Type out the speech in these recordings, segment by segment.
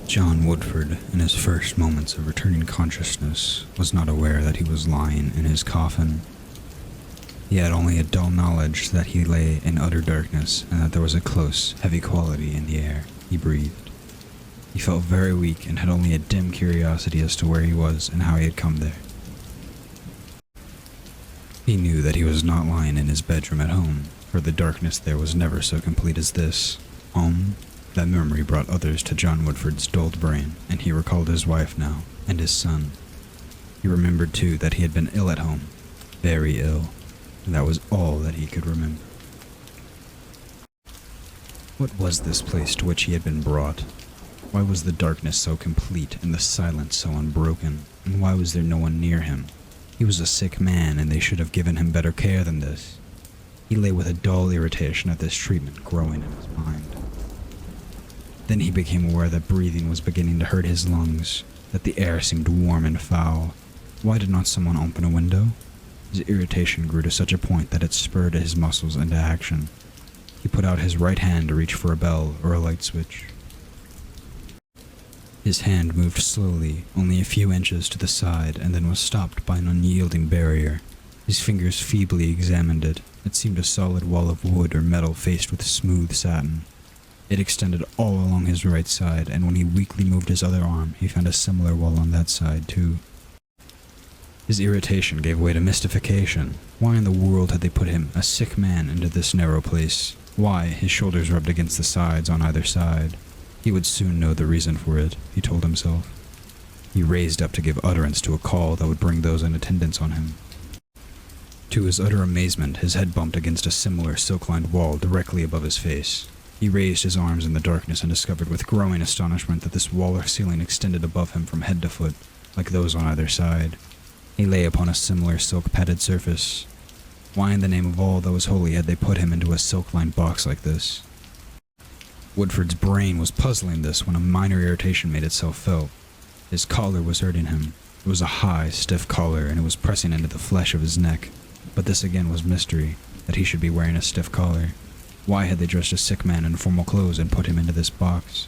John Woodford, in his first moments of returning consciousness, was not aware that he was lying in his coffin. He had only a dull knowledge that he lay in utter darkness and that there was a close, heavy quality in the air he breathed. He felt very weak and had only a dim curiosity as to where he was and how he had come there. He knew that he was not lying in his bedroom at home, for the darkness there was never so complete as this. Home? That memory brought others to John Woodford's dulled brain, and he recalled his wife now, and his son. He remembered too that he had been ill at home, very ill, and that was all that he could remember. What was this place to which he had been brought? Why was the darkness so complete and the silence so unbroken, and why was there no one near him? He was a sick man, and they should have given him better care than this. He lay with a dull irritation at this treatment growing in his mind. Then he became aware that breathing was beginning to hurt his lungs, that the air seemed warm and foul. Why did not someone open a window? His irritation grew to such a point that it spurred his muscles into action. He put out his right hand to reach for a bell or a light switch. His hand moved slowly, only a few inches to the side, and then was stopped by an unyielding barrier. His fingers feebly examined it. It seemed a solid wall of wood or metal faced with smooth satin. It extended all along his right side, and when he weakly moved his other arm, he found a similar wall on that side, too. His irritation gave way to mystification. Why in the world had they put him, a sick man, into this narrow place? Why, his shoulders rubbed against the sides on either side? He would soon know the reason for it, he told himself. He raised up to give utterance to a call that would bring those in attendance on him. To his utter amazement, his head bumped against a similar silk-lined wall directly above his face. He raised his arms in the darkness and discovered with growing astonishment that this wall or ceiling extended above him from head to foot, like those on either side. He lay upon a similar silk-padded surface. Why in the name of all that was holy had they put him into a silk-lined box like this? Woodford's brain was puzzling this when a minor irritation made itself felt. His collar was hurting him. It was a high, stiff collar, and it was pressing into the flesh of his neck. But this again was mystery, that he should be wearing a stiff collar. Why had they dressed a sick man in formal clothes and put him into this box?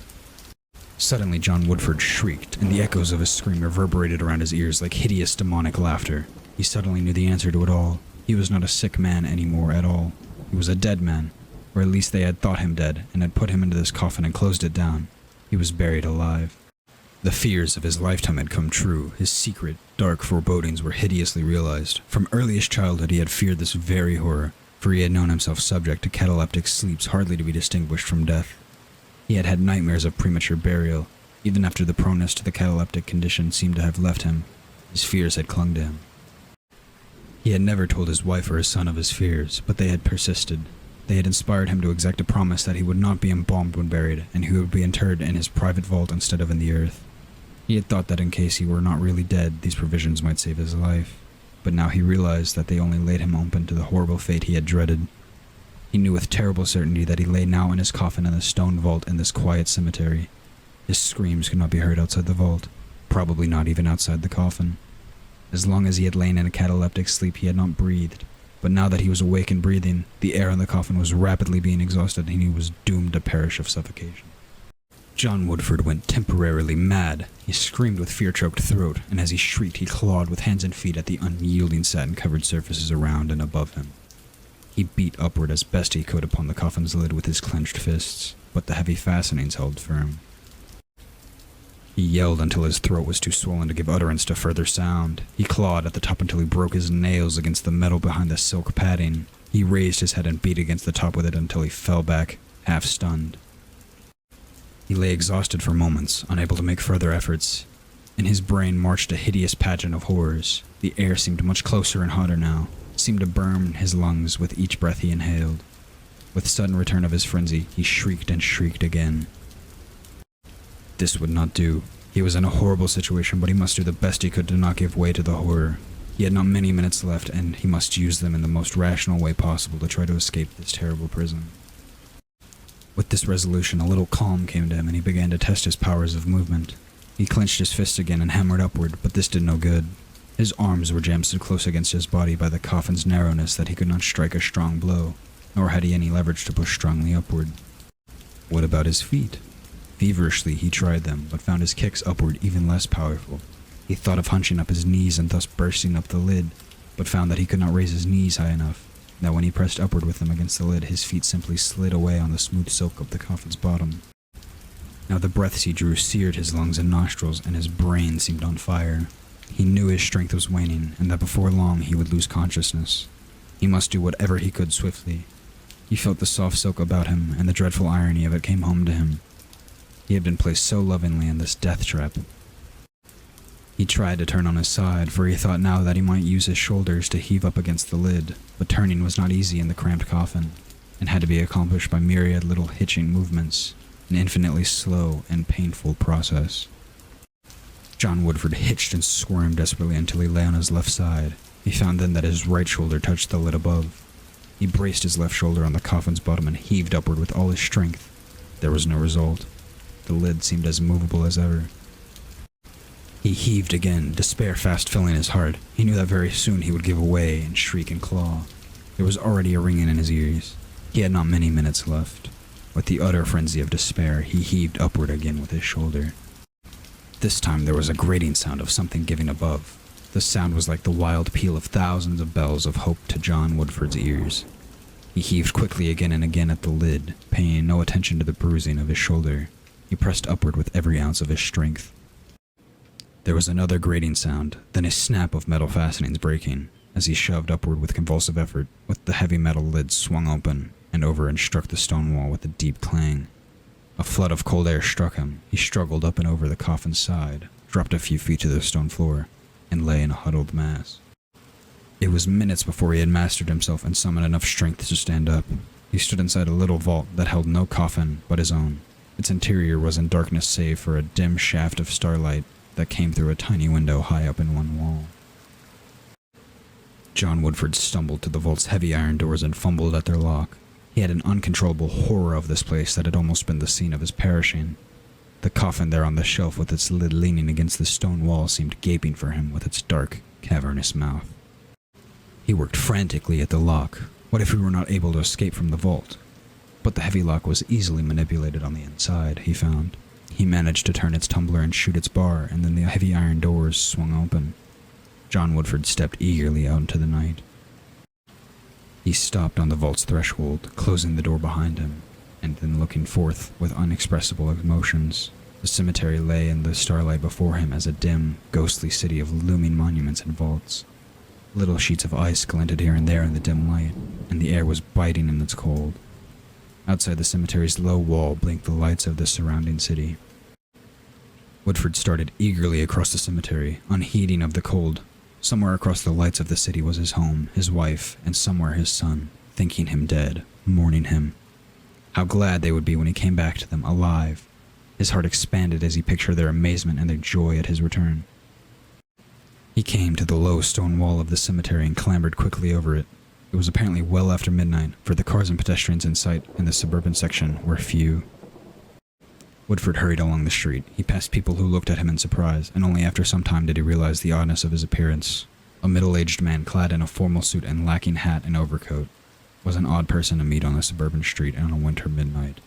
Suddenly John Woodford shrieked, and the echoes of his scream reverberated around his ears like hideous demonic laughter. He suddenly knew the answer to it all. He was not a sick man anymore at all. He was a dead man, or at least they had thought him dead, and had put him into this coffin and closed it down. He was buried alive. The fears of his lifetime had come true. His secret, dark forebodings were hideously realized. From earliest childhood he had feared this very horror, for he had known himself subject to cataleptic sleeps hardly to be distinguished from death. He had had nightmares of premature burial. Even after the proneness to the cataleptic condition seemed to have left him, his fears had clung to him. He had never told his wife or his son of his fears, but they had persisted. They had inspired him to exact a promise that he would not be embalmed when buried, and he would be interred in his private vault instead of in the earth. He had thought that in case he were not really dead, these provisions might save his life. But now he realized that they only laid him open to the horrible fate he had dreaded. He knew with terrible certainty that he lay now in his coffin in the stone vault in this quiet cemetery. His screams could not be heard outside the vault, probably not even outside the coffin. As long as he had lain in a cataleptic sleep, he had not breathed. But now that he was awake and breathing, the air in the coffin was rapidly being exhausted, and he was doomed to perish of suffocation. John Woodford went temporarily mad. He screamed with fear-choked throat, and as he shrieked, he clawed with hands and feet at the unyielding satin-covered surfaces around and above him. He beat upward as best he could upon the coffin's lid with his clenched fists, but the heavy fastenings held firm. He yelled until his throat was too swollen to give utterance to further sound. He clawed at the top until he broke his nails against the metal behind the silk padding. He raised his head and beat against the top with it until he fell back, half stunned. He lay exhausted for moments, unable to make further efforts. In his brain marched a hideous pageant of horrors. The air seemed much closer and hotter now, seemed to burn his lungs with each breath he inhaled. With sudden return of his frenzy, he shrieked and shrieked again. This would not do. He was in a horrible situation, but he must do the best he could to not give way to the horror. He had not many minutes left, and he must use them in the most rational way possible to try to escape this terrible prison. With this resolution, a little calm came to him, and he began to test his powers of movement. He clenched his fists again and hammered upward, but this did no good. His arms were jammed so close against his body by the coffin's narrowness that he could not strike a strong blow, nor had he any leverage to push strongly upward. What about his feet? Feverishly he tried them, but found his kicks upward even less powerful. He thought of hunching up his knees and thus bursting up the lid, but found that he could not raise his knees high enough, that when he pressed upward with them against the lid, his feet simply slid away on the smooth silk of the coffin's bottom. Now the breaths he drew seared his lungs and nostrils, and his brain seemed on fire. He knew his strength was waning, and that before long he would lose consciousness. He must do whatever he could swiftly. He felt the soft silk about him, and the dreadful irony of it came home to him. He had been placed so lovingly in this death trap. He tried to turn on his side, for he thought now that he might use his shoulders to heave up against the lid, but turning was not easy in the cramped coffin, and had to be accomplished by myriad little hitching movements, an infinitely slow and painful process. John Woodford hitched and squirmed desperately until he lay on his left side. He found then that his right shoulder touched the lid above. He braced his left shoulder on the coffin's bottom and heaved upward with all his strength. There was no result. The lid seemed as immovable as ever. He heaved again, despair fast filling his heart. He knew that very soon he would give way and shriek and claw. There was already a ringing in his ears. He had not many minutes left. With the utter frenzy of despair, he heaved upward again with his shoulder. This time there was a grating sound of something giving above. The sound was like the wild peal of thousands of bells of hope to John Woodford's ears. He heaved quickly again and again at the lid, paying no attention to the bruising of his shoulder. He pressed upward with every ounce of his strength. There was another grating sound, then a snap of metal fastenings breaking, as he shoved upward with convulsive effort, with the heavy metal lid swung open, and over and struck the stone wall with a deep clang. A flood of cold air struck him. He struggled up and over the coffin's side, dropped a few feet to the stone floor, and lay in a huddled mass. It was minutes before he had mastered himself and summoned enough strength to stand up. He stood inside a little vault that held no coffin but his own. Its interior was in darkness save for a dim shaft of starlight that came through a tiny window high up in one wall. John Woodford stumbled to the vault's heavy iron doors and fumbled at their lock. He had an uncontrollable horror of this place that had almost been the scene of his perishing. The coffin there on the shelf with its lid leaning against the stone wall seemed gaping for him with its dark, cavernous mouth. He worked frantically at the lock. What if he were not able to escape from the vault? But the heavy lock was easily manipulated on the inside, he found. He managed to turn its tumbler and shoot its bar, and then the heavy iron doors swung open. John Woodford stepped eagerly out into the night. He stopped on the vault's threshold, closing the door behind him, and then looking forth with inexpressible emotions. The cemetery lay in the starlight before him as a dim, ghostly city of looming monuments and vaults. Little sheets of ice glinted here and there in the dim light, and the air was biting in its cold. Outside the cemetery's low wall blinked the lights of the surrounding city. Woodford started eagerly across the cemetery, unheeding of the cold. Somewhere across the lights of the city was his home, his wife, and somewhere his son, thinking him dead, mourning him. How glad they would be when he came back to them, alive. His heart expanded as he pictured their amazement and their joy at his return. He came to the low stone wall of the cemetery and clambered quickly over it. It was apparently well after midnight, for the cars and pedestrians in sight in the suburban section were few. Woodford hurried along the street. He passed people who looked at him in surprise, and only after some time did he realize the oddness of his appearance. A middle-aged man clad in a formal suit and lacking hat and overcoat was an odd person to meet on a suburban street on a winter midnight.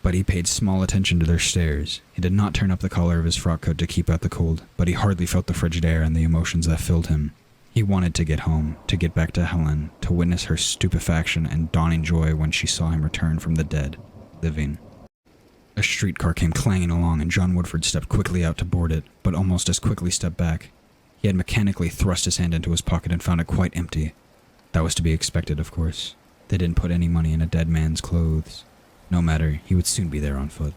But he paid small attention to their stares. He did not turn up the collar of his frock coat to keep out the cold, but he hardly felt the frigid air and the emotions that filled him. He wanted to get home, to get back to Helen, to witness her stupefaction and dawning joy when she saw him return from the dead, living. A streetcar came clanging along and John Woodford stepped quickly out to board it, but almost as quickly stepped back. He had mechanically thrust his hand into his pocket and found it quite empty. That was to be expected, of course. They didn't put any money in a dead man's clothes. No matter, he would soon be there on foot.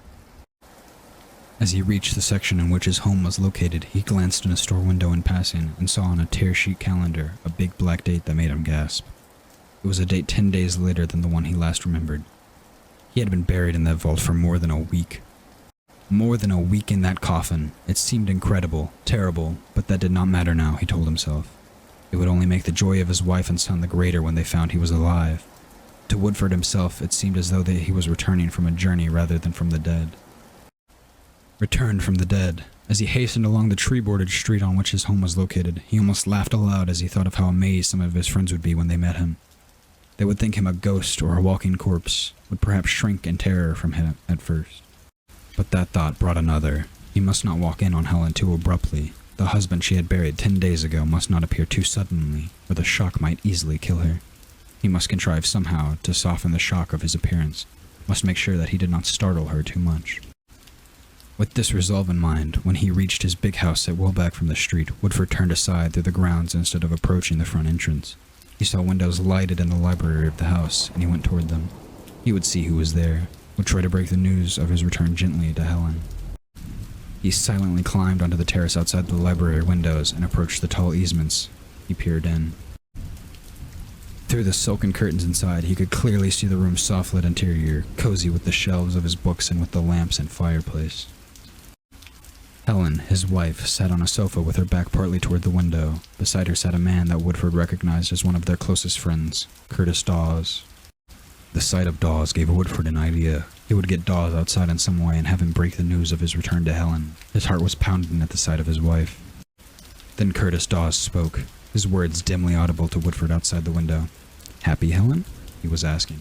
As he reached the section in which his home was located, he glanced in a store window in passing and saw on a tear-sheet calendar a big black date that made him gasp. It was a date 10 days later than the one he last remembered. He had been buried in that vault for more than a week. More than a week in that coffin. It seemed incredible, terrible, but that did not matter now, he told himself. It would only make the joy of his wife and son the greater when they found he was alive. To Woodford himself, it seemed as though he was returning from a journey rather than from the dead. Returned from the dead. As he hastened along the tree-bordered street on which his home was located, he almost laughed aloud as he thought of how amazed some of his friends would be when they met him. They would think him a ghost or a walking corpse, would perhaps shrink in terror from him at first. But that thought brought another. He must not walk in on Helen too abruptly. The husband she had buried 10 days ago must not appear too suddenly, or the shock might easily kill her. He must contrive somehow to soften the shock of his appearance, must make sure that he did not startle her too much. With this resolve in mind, when he reached his big house at well back from the street, Woodford turned aside through the grounds instead of approaching the front entrance. He saw windows lighted in the library of the house, and he went toward them. He would see who was there, would try to break the news of his return gently to Helen. He silently climbed onto the terrace outside the library windows and approached the tall easements. He peered in. Through the silken curtains inside, he could clearly see the room's soft-lit interior, cozy with the shelves of his books and with the lamps and fireplace. Helen, his wife, sat on a sofa with her back partly toward the window. Beside her sat a man that Woodford recognized as one of their closest friends, Curtis Dawes. The sight of Dawes gave Woodford an idea. He would get Dawes outside in some way and have him break the news of his return to Helen. His heart was pounding at the sight of his wife. Then Curtis Dawes spoke, his words dimly audible to Woodford outside the window. "Happy, Helen?" he was asking.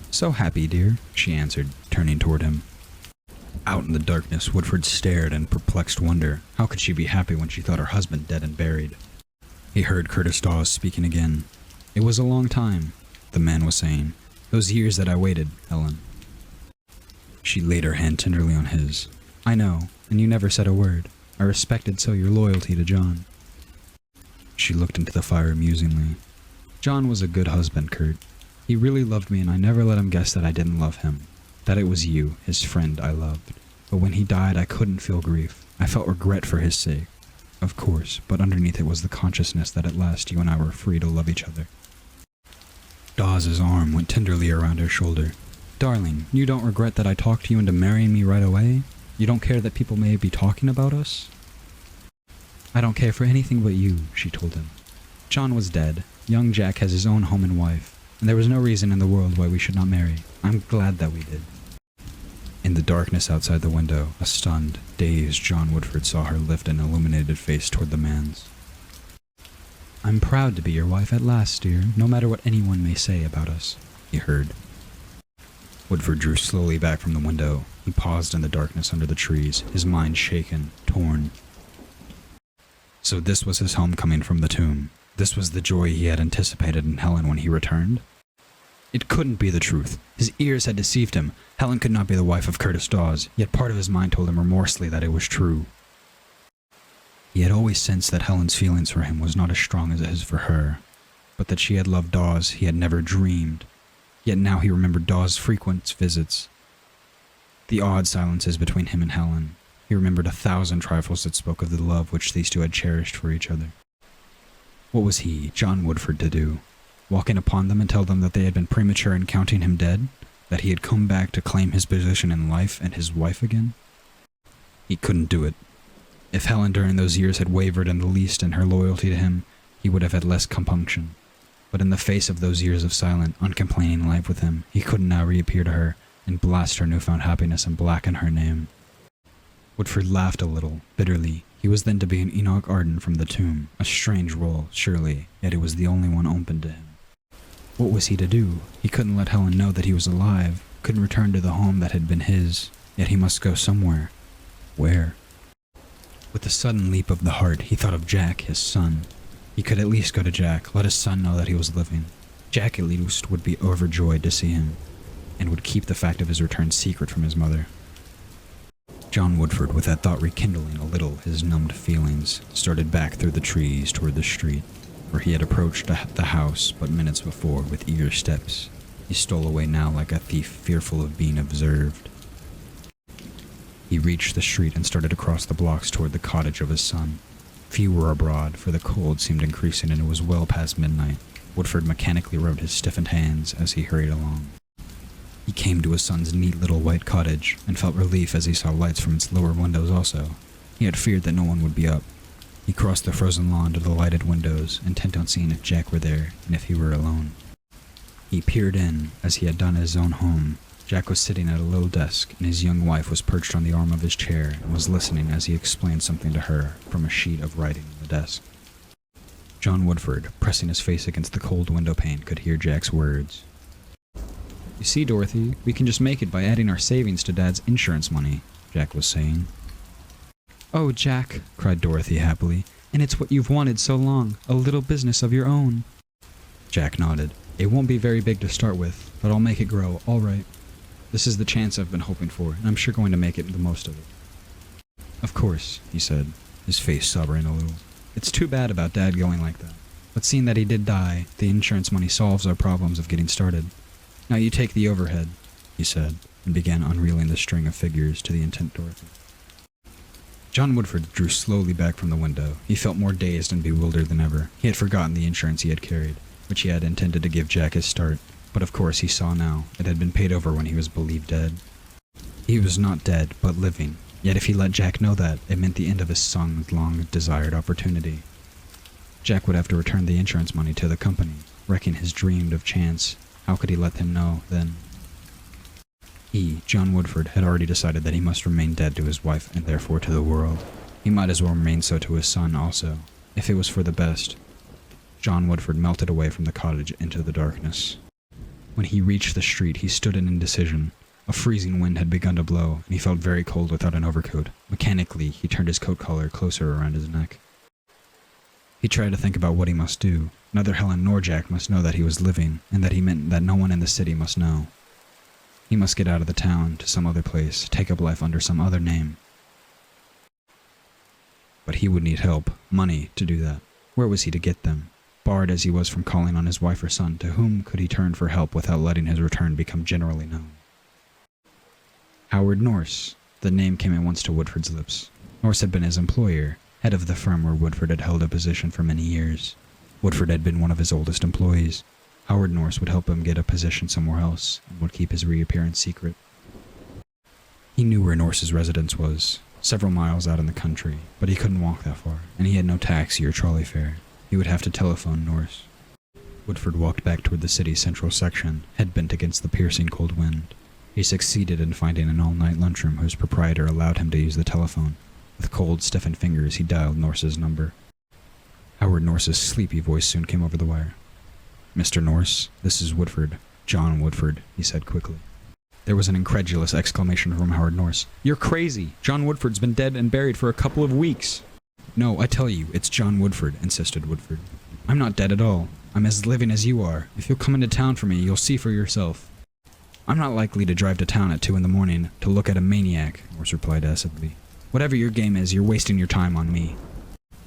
"So happy, dear," she answered, turning toward him. Out in the darkness, Woodford stared in perplexed wonder. How could she be happy when she thought her husband dead and buried? He heard Curtis Dawes speaking again. "It was a long time," the man was saying. "Those years that I waited, Helen." She laid her hand tenderly on his. "I know, and you never said a word. I respected so your loyalty to John." She looked into the fire musingly. "John was a good husband, Kurt. He really loved me, and I never let him guess that I didn't love him. That it was you, his friend, I loved. But when he died, I couldn't feel grief. I felt regret for his sake, of course, but underneath it was the consciousness that at last you and I were free to love each other." Dawes' arm went tenderly around her shoulder. "Darling, you don't regret that I talked you into marrying me right away? You don't care that people may be talking about us?" "I don't care for anything but you," she told him. "John was dead. Young Jack has his own home and wife, and there was no reason in the world why we should not marry. I'm glad that we did." In the darkness outside the window, a stunned, dazed John Woodford saw her lift an illuminated face toward the man's. "I'm proud to be your wife at last, dear, no matter what anyone may say about us," he heard. Woodford drew slowly back from the window. He paused in the darkness under the trees, his mind shaken, torn. So this was his homecoming from the tomb. This was the joy he had anticipated in Helen when he returned. It couldn't be the truth. His ears had deceived him. Helen could not be the wife of Curtis Dawes, yet part of his mind told him remorselessly that it was true. He had always sensed that Helen's feelings for him was not as strong as his for her, but that she had loved Dawes he had never dreamed. Yet now he remembered Dawes' frequent visits, the odd silences between him and Helen. He remembered 1,000 trifles that spoke of the love which these two had cherished for each other. What was he, John Woodford, to do? Walk in upon them and tell them that they had been premature in counting him dead? That he had come back to claim his position in life and his wife again? He couldn't do it. If Helen during those years had wavered in the least in her loyalty to him, he would have had less compunction. But in the face of those years of silent, uncomplaining life with him, he couldn't now reappear to her and blast her newfound happiness and blacken her name. Woodford laughed a little, bitterly. He was then to be an Enoch Arden from the tomb, a strange role, surely, yet it was the only one open to him. What was he to do? He couldn't let Helen know that he was alive, couldn't return to the home that had been his, yet he must go somewhere. Where? With a sudden leap of the heart, he thought of Jack, his son. He could at least go to Jack, let his son know that he was living. Jack at least would be overjoyed to see him, and would keep the fact of his return secret from his mother. John Woodford, with that thought rekindling a little his numbed feelings, started back through the trees toward the street, where he had approached the house but minutes before with eager steps. He stole away now like a thief fearful of being observed. He reached the street and started across the blocks toward the cottage of his son. Few were abroad, for the cold seemed increasing and it was well past midnight. Woodford mechanically rubbed his stiffened hands as he hurried along. He came to his son's neat little white cottage, and felt relief as he saw lights from its lower windows also. He had feared that no one would be up. He crossed the frozen lawn to the lighted windows, intent on seeing if Jack were there, and if he were alone. He peered in, as he had done at his own home. Jack was sitting at a little desk, and his young wife was perched on the arm of his chair, and was listening as he explained something to her from a sheet of writing on the desk. John Woodford, pressing his face against the cold window pane, could hear Jack's words. You see, Dorothy, we can just make it by adding our savings to Dad's insurance money, Jack was saying. Oh, Jack, cried Dorothy happily, and it's what you've wanted so long, a little business of your own. Jack nodded. It won't be very big to start with, but I'll make it grow, all right. This is the chance I've been hoping for, and I'm sure going to make it the most of it. Of course, he said, his face sobering a little. It's too bad about Dad going like that. But seeing that he did die, the insurance money solves our problems of getting started. Now you take the overhead, he said, and began unreeling the string of figures to the intent Dorothy. John Woodford drew slowly back from the window. He felt more dazed and bewildered than ever. He had forgotten the insurance he had carried, which he had intended to give Jack his start, but of course he saw now it had been paid over when he was believed dead. He was not dead, but living, yet if he let Jack know that, it meant the end of his son's long-desired opportunity. Jack would have to return the insurance money to the company, wrecking his dreamed of chance. How could he let them know, then? He, John Woodford, had already decided that he must remain dead to his wife and therefore to the world. He might as well remain so to his son also, if it was for the best. John Woodford melted away from the cottage into the darkness. When he reached the street, he stood in indecision. A freezing wind had begun to blow, and he felt very cold without an overcoat. Mechanically, he turned his coat collar closer around his neck. He tried to think about what he must do. Neither Helen nor Jack must know that he was living, and that he meant that no one in the city must know. He must get out of the town, to some other place, take up life under some other name. But he would need help, money, to do that. Where was he to get them? Barred as he was from calling on his wife or son, to whom could he turn for help without letting his return become generally known? Howard Norse. The name came at once to Woodford's lips. Norse had been his employer, head of the firm where Woodford had held a position for many years. Woodford had been one of his oldest employees. Howard Norse would help him get a position somewhere else, and would keep his reappearance secret. He knew where Norse's residence was, several miles out in the country, but he couldn't walk that far, and he had no taxi or trolley fare. He would have to telephone Norse. Woodford walked back toward the city's central section, head bent against the piercing cold wind. He succeeded in finding an all-night lunchroom whose proprietor allowed him to use the telephone. With cold, stiffened fingers, he dialed Norse's number. Howard Norse's sleepy voice soon came over the wire. Mr. Norse, this is Woodford. John Woodford, he said quickly. There was an incredulous exclamation from Howard Norse. You're crazy! John Woodford's been dead and buried for a couple of weeks! No, I tell you, it's John Woodford, insisted Woodford. I'm not dead at all. I'm as living as you are. If you'll come into town for me, you'll see for yourself. I'm not likely to drive to town at 2 a.m. to look at a maniac, Norse replied acidly. Whatever your game is, you're wasting your time on me.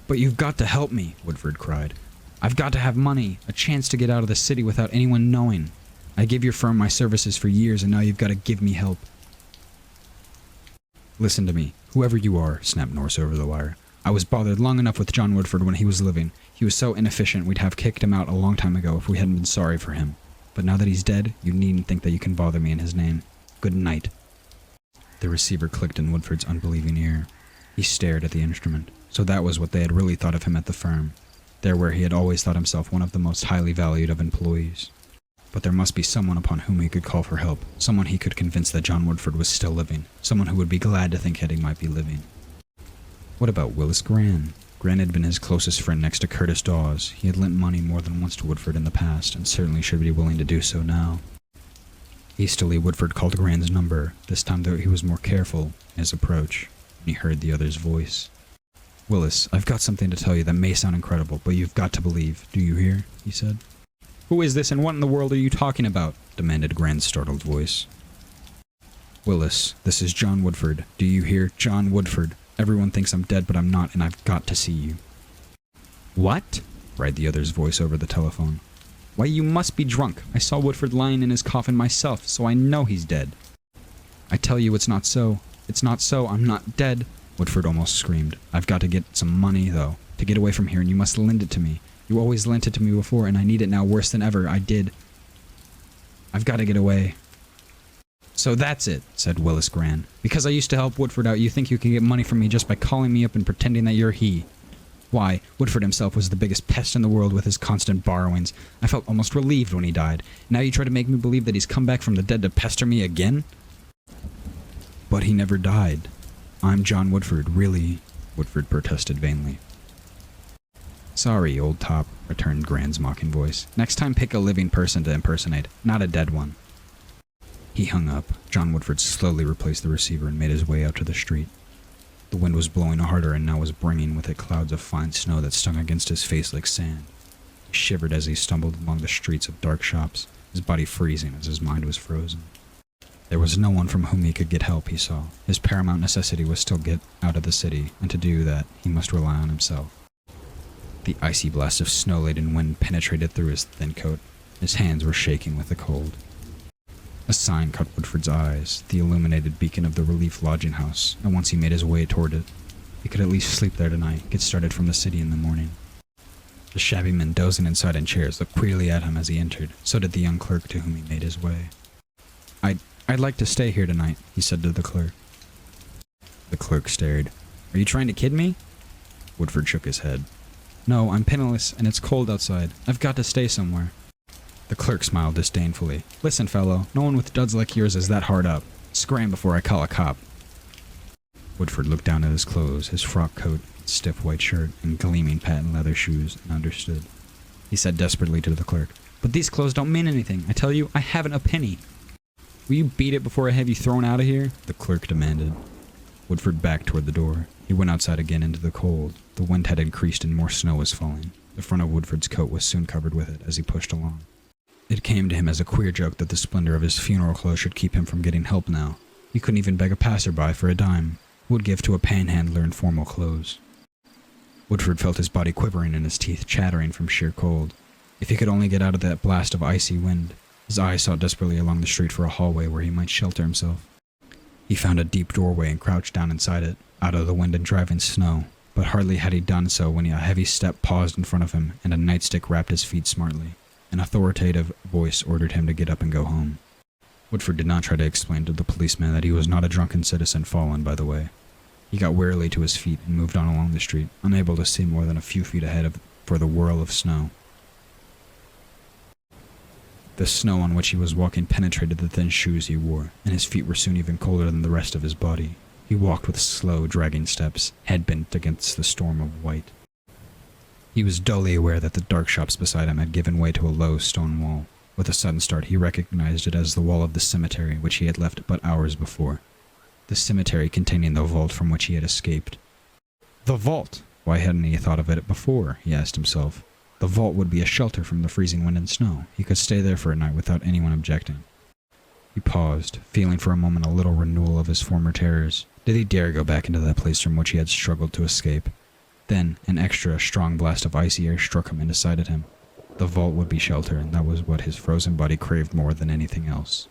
But you've got to help me, Woodford cried. I've got to have money, a chance to get out of the city without anyone knowing. I gave your firm my services for years, and now you've got to give me help. Listen to me, whoever you are, snapped Norse over the wire. I was bothered long enough with John Woodford when he was living. He was so inefficient we'd have kicked him out a long time ago if we hadn't been sorry for him. But now that he's dead, you needn't think that you can bother me in his name. Good night. The receiver clicked in Woodford's unbelieving ear. He stared at the instrument. So that was what they had really thought of him at the firm. There where he had always thought himself one of the most highly valued of employees. But there must be someone upon whom he could call for help. Someone he could convince that John Woodford was still living. Someone who would be glad to think Hetty might be living. What about Willis Gran? Gran had been his closest friend next to Curtis Dawes. He had lent money more than once to Woodford in the past, and certainly should be willing to do so now. Hastily, Woodford called Gran's number, this time though he was more careful in his approach, when he heard the other's voice. Willis, I've got something to tell you that may sound incredible, but you've got to believe. Do you hear? He said. Who is this and what in the world are you talking about? Demanded Gran's startled voice. Willis, this is John Woodford. Do you hear? John Woodford. Everyone thinks I'm dead, but I'm not, and I've got to see you. What? Cried the other's voice over the telephone. Why, you must be drunk. I saw Woodford lying in his coffin myself, so I know he's dead. I tell you it's not so. It's not so. I'm not dead. Woodford almost screamed. I've got to get some money, though, to get away from here, and you must lend it to me. You always lent it to me before, and I need it now worse than ever. I did. I've got to get away. So that's it, said Willis Gran. Because I used to help Woodford out, you think you can get money from me just by calling me up and pretending that you're he. Why, Woodford himself was the biggest pest in the world with his constant borrowings. I felt almost relieved when he died. Now you try to make me believe that he's come back from the dead to pester me again? But he never died. I'm John Woodford, really, Woodford protested vainly. Sorry, old top, returned Gran's mocking voice. Next time pick a living person to impersonate, not a dead one. He hung up. John Woodford slowly replaced the receiver and made his way out to the street. The wind was blowing harder and now was bringing with it clouds of fine snow that stung against his face like sand. He shivered as he stumbled along the streets of dark shops, his body freezing as his mind was frozen. There was no one from whom he could get help, he saw. His paramount necessity was still get out of the city, and to do that, he must rely on himself. The icy blast of snow-laden wind penetrated through his thin coat. His hands were shaking with the cold. A sign caught Woodford's eyes, the illuminated beacon of the Relief Lodging House, and once he made his way toward it, he could at least sleep there tonight, get started from the city in the morning. The shabby men dozing inside in chairs looked queerly at him as he entered. So did the young clerk to whom he made his way. I'd like to stay here tonight, he said to the clerk. The clerk stared. Are you trying to kid me? Woodford shook his head. No, I'm penniless and it's cold outside. I've got to stay somewhere. The clerk smiled disdainfully. Listen, fellow, no one with duds like yours is that hard up. Scram before I call a cop. Woodford looked down at his clothes, his frock coat, stiff white shirt, and gleaming patent leather shoes, and understood. He said desperately to the clerk, But these clothes don't mean anything. I tell you, I haven't a penny. Will you beat it before I have you thrown out of here? The clerk demanded. Woodford backed toward the door. He went outside again into the cold. The wind had increased and more snow was falling. The front of Woodford's coat was soon covered with it as he pushed along. It came to him as a queer joke that the splendor of his funeral clothes should keep him from getting help now. He couldn't even beg a passerby for a dime. Would give to a panhandler in formal clothes. Woodford felt his body quivering and his teeth chattering from sheer cold. If he could only get out of that blast of icy wind. His eyes sought desperately along the street for a hallway where he might shelter himself. He found a deep doorway and crouched down inside it, out of the wind and driving snow. But hardly had he done so when a heavy step paused in front of him and a nightstick rapped his feet smartly. An authoritative voice ordered him to get up and go home. Woodford did not try to explain to the policeman that he was not a drunken citizen fallen by the way. He got wearily to his feet and moved on along the street, unable to see more than a few feet ahead for the whirl of snow. The snow on which he was walking penetrated the thin shoes he wore, and his feet were soon even colder than the rest of his body. He walked with slow, dragging steps, head bent against the storm of white. He was dully aware that the dark shops beside him had given way to a low stone wall. With a sudden start, he recognized it as the wall of the cemetery which he had left but hours before. The cemetery containing the vault from which he had escaped. The vault! Why hadn't he thought of it before, he asked himself. The vault would be a shelter from the freezing wind and snow. He could stay there for a night without anyone objecting. He paused, feeling for a moment a little renewal of his former terrors. Did he dare go back into that place from which he had struggled to escape? Then, an extra strong blast of icy air struck him and decided him. The vault would be shelter, and that was what his frozen body craved more than anything else.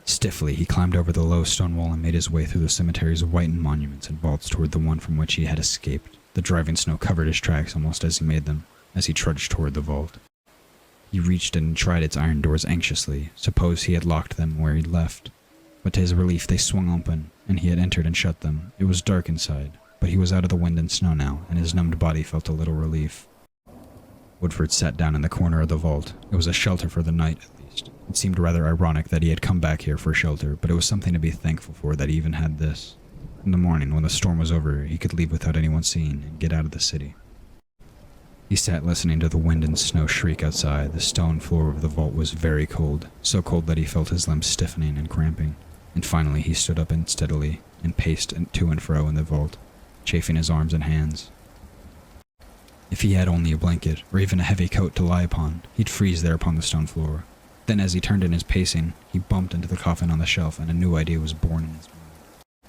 Stiffly, he climbed over the low stone wall and made his way through the cemetery's whitened monuments and vaults toward the one from which he had escaped. The driving snow covered his tracks almost as he made them, as he trudged toward the vault. He reached and tried its iron doors anxiously. Suppose he had locked them where he'd left. But to his relief, they swung open, and he had entered and shut them. It was dark inside, but he was out of the wind and snow now, and his numbed body felt a little relief. Woodford sat down in the corner of the vault. It was a shelter for the night, at least. It seemed rather ironic that he had come back here for shelter, but it was something to be thankful for that he even had this. In the morning, when the storm was over, he could leave without anyone seeing and get out of the city. He sat listening to the wind and snow shriek outside. The stone floor of the vault was very cold, so cold that he felt his limbs stiffening and cramping. And finally he stood up unsteadily and paced to and fro in the vault, chafing his arms and hands. If he had only a blanket, or even a heavy coat to lie upon, he'd freeze there upon the stone floor. Then as he turned in his pacing, he bumped into the coffin on the shelf, and a new idea was born in his mind.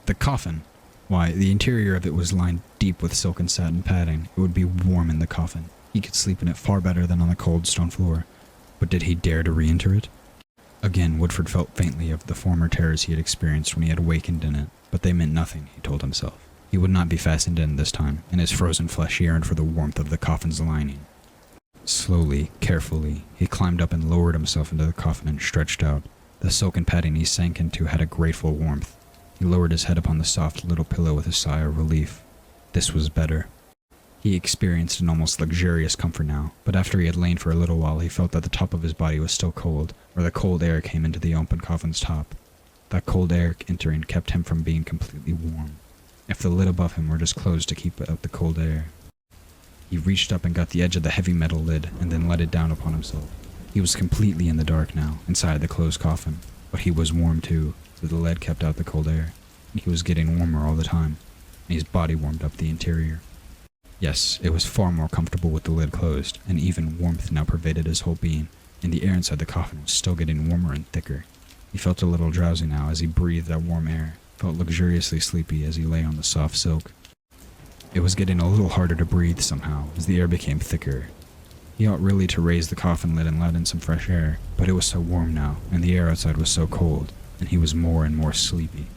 The coffin! Why, the interior of it was lined deep with silk and satin padding. It would be warm in the coffin. He could sleep in it far better than on the cold stone floor. But did he dare to re-enter it? Again, Woodford felt faintly of the former terrors he had experienced when he had awakened in it, but they meant nothing, he told himself. He would not be fastened in this time. In his frozen flesh yearned for the warmth of the coffin's lining. Slowly, carefully, he climbed up and lowered himself into the coffin and stretched out. The silken padding he sank into had a grateful warmth. He lowered his head upon the soft little pillow with a sigh of relief. This was better. He experienced an almost luxurious comfort now, but after he had lain for a little while he felt that the top of his body was still cold, or the cold air came into the open coffin's top. That cold air entering kept him from being completely warm. If the lid above him were just closed to keep out the cold air. He reached up and got the edge of the heavy metal lid, and then let it down upon himself. He was completely in the dark now, inside the closed coffin. But he was warm too, for the lead kept out the cold air, and he was getting warmer all the time, and his body warmed up the interior. Yes, it was far more comfortable with the lid closed, and even warmth now pervaded his whole being, and the air inside the coffin was still getting warmer and thicker. He felt a little drowsy now as he breathed that warm air, felt luxuriously sleepy as he lay on the soft silk. It was getting a little harder to breathe somehow as the air became thicker. He ought really to raise the coffin lid and let in some fresh air, but it was so warm now, and the air outside was so cold, and he was more and more sleepy.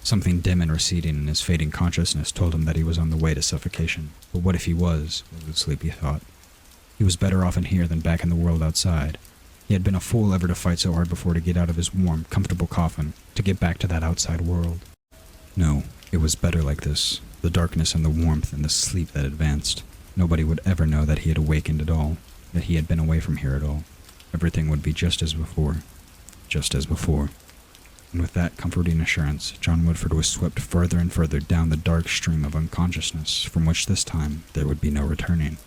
Something dim and receding in his fading consciousness told him that he was on the way to suffocation. But what if he was the sleepy thought. He was better off in here than back in the world outside. He had been a fool ever to fight so hard before to get out of his warm, comfortable coffin, to get back to that outside world. No, it was better like this. The darkness and the warmth and the sleep that advanced. Nobody would ever know that he had awakened at all, that he had been away from here at all. Everything would be just as before. Just as before. And with that comforting assurance, John Woodford was swept further and further down the dark stream of unconsciousness, from which this time there would be no returning.